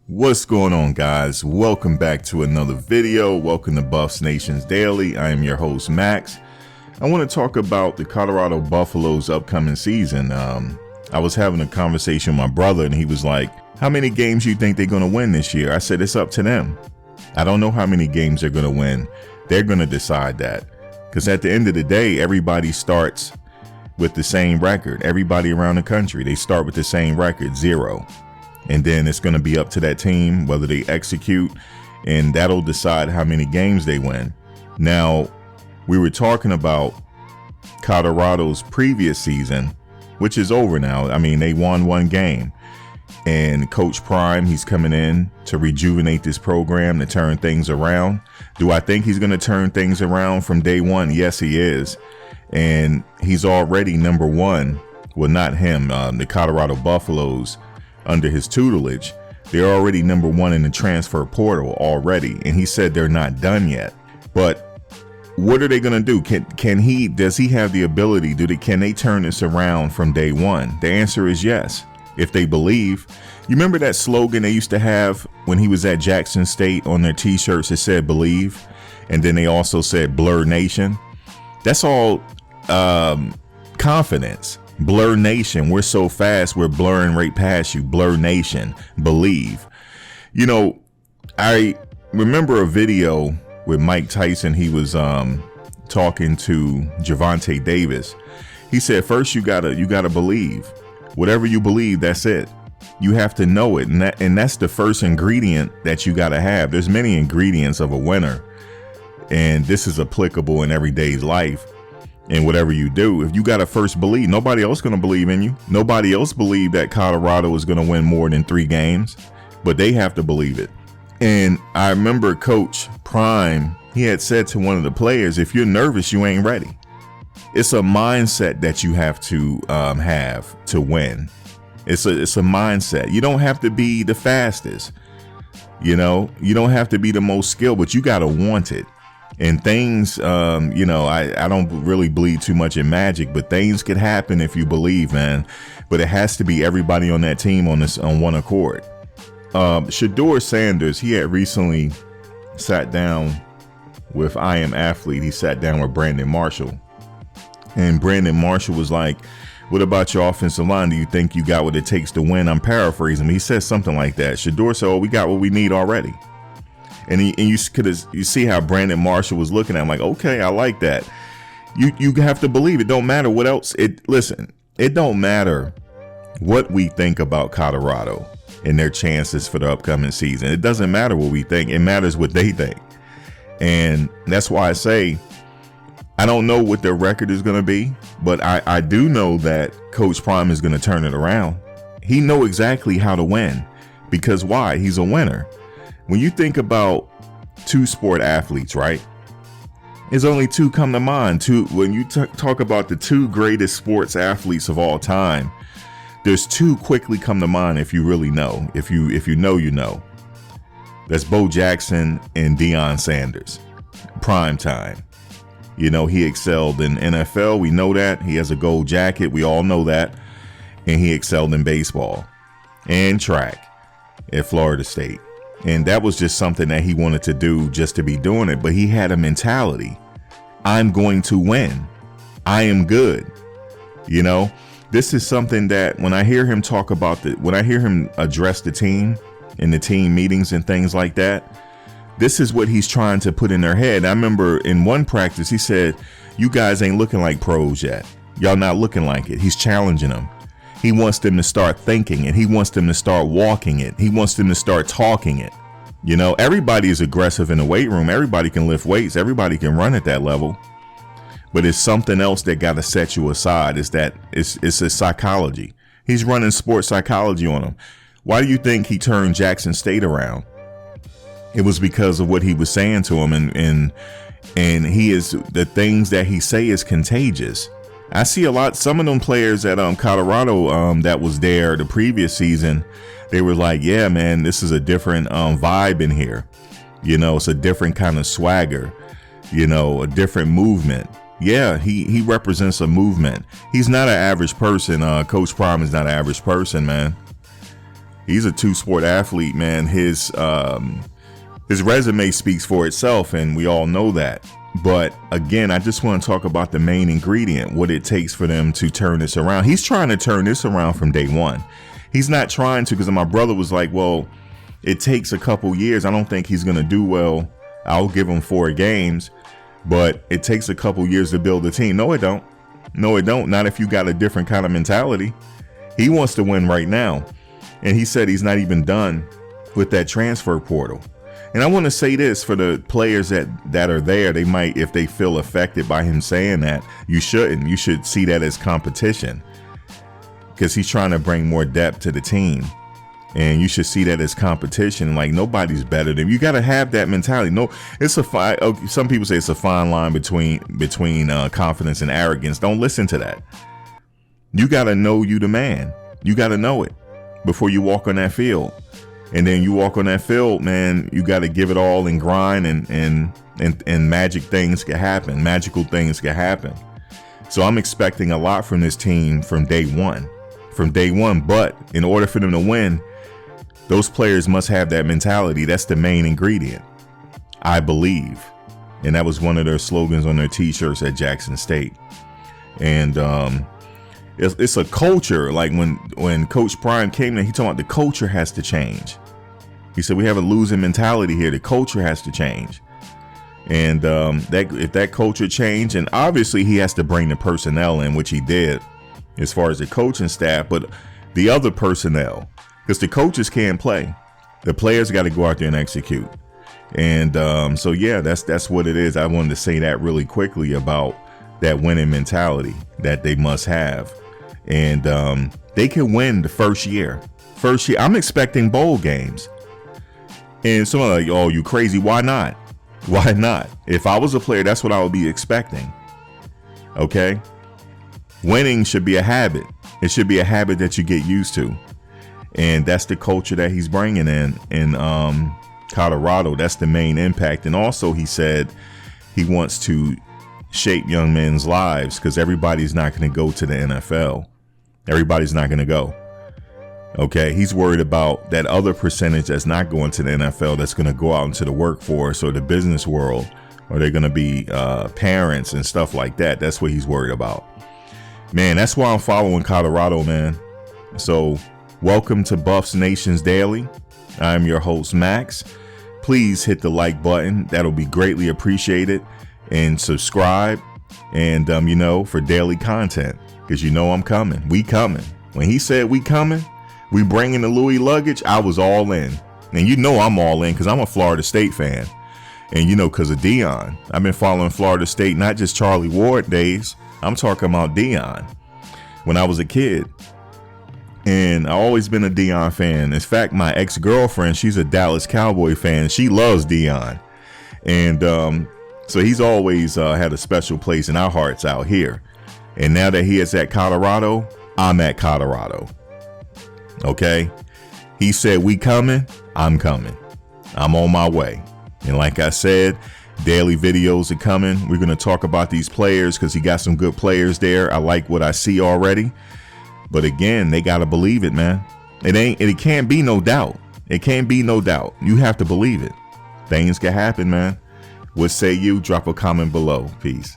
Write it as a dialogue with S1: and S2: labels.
S1: What's going on, guys? Welcome back to another video. Welcome to Buffs Nations Daily. I am your host, Max. I want to talk about the Colorado Buffaloes upcoming season. I was having a conversation with my brother and he was like, how many games you think they're going to win this year? I said, it's up to them. I don't know how many games they're going to win. They're going to decide that, because at the end of the day, everybody starts with the same record. Everybody around the country, they start with the same record, 0. And then it's going to be up to that team whether they execute, and that'll decide how many games they win. Now, we were talking about Colorado's previous season, which is over now. I mean, they won one game. And Coach Prime, he's coming in to rejuvenate this program, to turn things around. Do I think he's going to turn things around from day one? Yes, he is. And he's already number one. Well, not him, the Colorado Buffaloes. Under his tutelage, they're already number one in the transfer portal already, and he said they're not done yet. But what are they going to do? Does he have the ability? Can they turn this around from day one? The answer is yes, if they believe. You remember that slogan they used to have when he was at Jackson State on their t-shirts? It said "Believe," and then they also said "Blur Nation." That's all confidence. Blur Nation, we're so fast, we're blurring right past you. Blur Nation, believe. You know, I remember a video with Mike Tyson. He was talking to Gervonta Davis. He said, first you gotta believe. Whatever you believe, that's it. You have to know it, and that's the first ingredient that you gotta have. There's many ingredients of a winner, and this is applicable in everyday life. And whatever you do, if you got to first believe, nobody else going to believe in you. Nobody else believe that Colorado is going to win more than 3 games, but they have to believe it. And I remember Coach Prime, he had said to one of the players, if you're nervous, you ain't ready. It's a mindset that you have to win. It's a mindset. You don't have to be the fastest. You know, you don't have to be the most skilled, but you got to want it. And things, I don't really believe too much in magic, but things could happen if you believe, man. But it has to be everybody on that team on one accord. Shedeur Sanders, he had recently sat down with I Am Athlete. He sat down with Brandon Marshall. And Brandon Marshall was like, what about your offensive line? Do you think you got what it takes to win? I'm paraphrasing. He said something like that. Shedeur said, oh, we got what we need already. And you see how Brandon Marshall was looking at him like, okay, I like that. You have to believe it. Don't matter what else. Listen, it don't matter what we think about Colorado and their chances for the upcoming season. It doesn't matter what we think. It matters what they think. And that's why I say I don't know what their record is going to be, but I do know that Coach Prime is going to turn it around. He know exactly how to win, because why? He's a winner. When you think about 2 sport athletes, right? There's only 2 come to mind. When you talk about the 2 greatest sports athletes of all time, there's 2 quickly come to mind if you really know. If you know, you know. That's Bo Jackson and Deion Sanders. Prime time. You know, he excelled in NFL. We know that. He has a gold jacket. We all know that. And he excelled in baseball and track at Florida State. And that was just something that he wanted to do just to be doing it. But he had a mentality. I'm going to win. I am good. You know, this is something that when I hear him talk about when I hear him address the team in the team meetings and things like that, this is what he's trying to put in their head. I remember in one practice, he said, you guys ain't looking like pros yet. Y'all not looking like it. He's challenging them. He wants them to start thinking it. He wants them to start walking it. He wants them to start talking it. You know, everybody is aggressive in the weight room. Everybody can lift weights. Everybody can run at that level. But it's something else that got to set you aside. It's a psychology. He's running sports psychology on them. Why do you think he turned Jackson State around? It was because of what he was saying to him. And he is, the things that he say is contagious. I see some of them players at Colorado that was there the previous season. They were like, yeah, man, this is a different vibe in here. You know, it's a different kind of swagger, you know, a different movement. Yeah, he represents a movement. He's not an average person. Coach Prime is not an average person, man. He's a two-sport athlete, man. His resume speaks for itself, and we all know that. But again, I just want to talk about the main ingredient, what it takes for them to turn this around. He's trying to turn this around from day one. He's not trying to, because my brother was like, well, it takes a couple years. I don't think he's going to do well. I'll give him 4 games, but it takes a couple years to build a team. No, it don't. No, it don't. Not if you got a different kind of mentality. He wants to win right now. And he said he's not even done with that transfer portal. And I want to say this for the players that are there. They might, if they feel affected by him saying that, you shouldn't. You should see that as competition, because he's trying to bring more depth to the team. And you should see that as competition. Like, nobody's better than you. You got to have that mentality. No, it's a fine. Some people say it's a fine line between confidence and arrogance. Don't listen to that. You got to know you the man. You got to know it before you walk on that field. And then you walk on that field, man, you got to give it all and grind, and magic things can happen. Magical things can happen. So I'm expecting a lot from this team from day one. But in order for them to win, those players must have that mentality. That's the main ingredient, I believe. And that was one of their slogans on their T-shirts at Jackson State. And it's a culture. Like when Coach Prime came in, he talked about the culture has to change. He said, we have a losing mentality here. The culture has to change. And if that culture changed, and obviously he has to bring the personnel in, which he did as far as the coaching staff, but the other personnel, because the coaches can't play. The players got to go out there and execute. And so, yeah, that's what it is. I wanted to say that really quickly about that winning mentality that they must have. And they can win the first year. I'm expecting bowl games. And someone like, oh, you crazy? Why not? Why not? If I was a player, that's what I would be expecting. Okay? Winning should be a habit. It should be a habit that you get used to. And that's the culture that he's bringing in Colorado. That's the main impact. And also, he said he wants to shape young men's lives, because everybody's not going to go to the NFL. Everybody's not going to go. Okay, he's worried about that other percentage that's not going to the NFL, that's going to go out into the workforce or the business world, or they're going to be parents and stuff like that. That's what he's worried about. Man, that's why I'm following Colorado, man. So welcome to Buffs Nations Daily. I'm your host, Max. Please hit the like button. That'll be greatly appreciated. And subscribe, and for daily content, because I'm coming. We coming. When he said we coming, we bringing the Louis luggage, I was all in. And I'm all in, because I'm a Florida State fan. And because of Deion. I've been following Florida State, not just Charlie Ward days. I'm talking about Deion when I was a kid. And I've always been a Deion fan. In fact, my ex-girlfriend, she's a Dallas Cowboy fan. She loves Deion. And so he's always had a special place in our hearts out here. And now that he is at Colorado, I'm at Colorado. Okay? He said, we coming, I'm coming. I'm on my way. And like I said, daily videos are coming. We're going to talk about these players, because he got some good players there. I like what I see already. But again, they got to believe it, man. It can't be no doubt. It can't be no doubt. You have to believe it. Things can happen, man. What say you? Drop a comment below. Peace.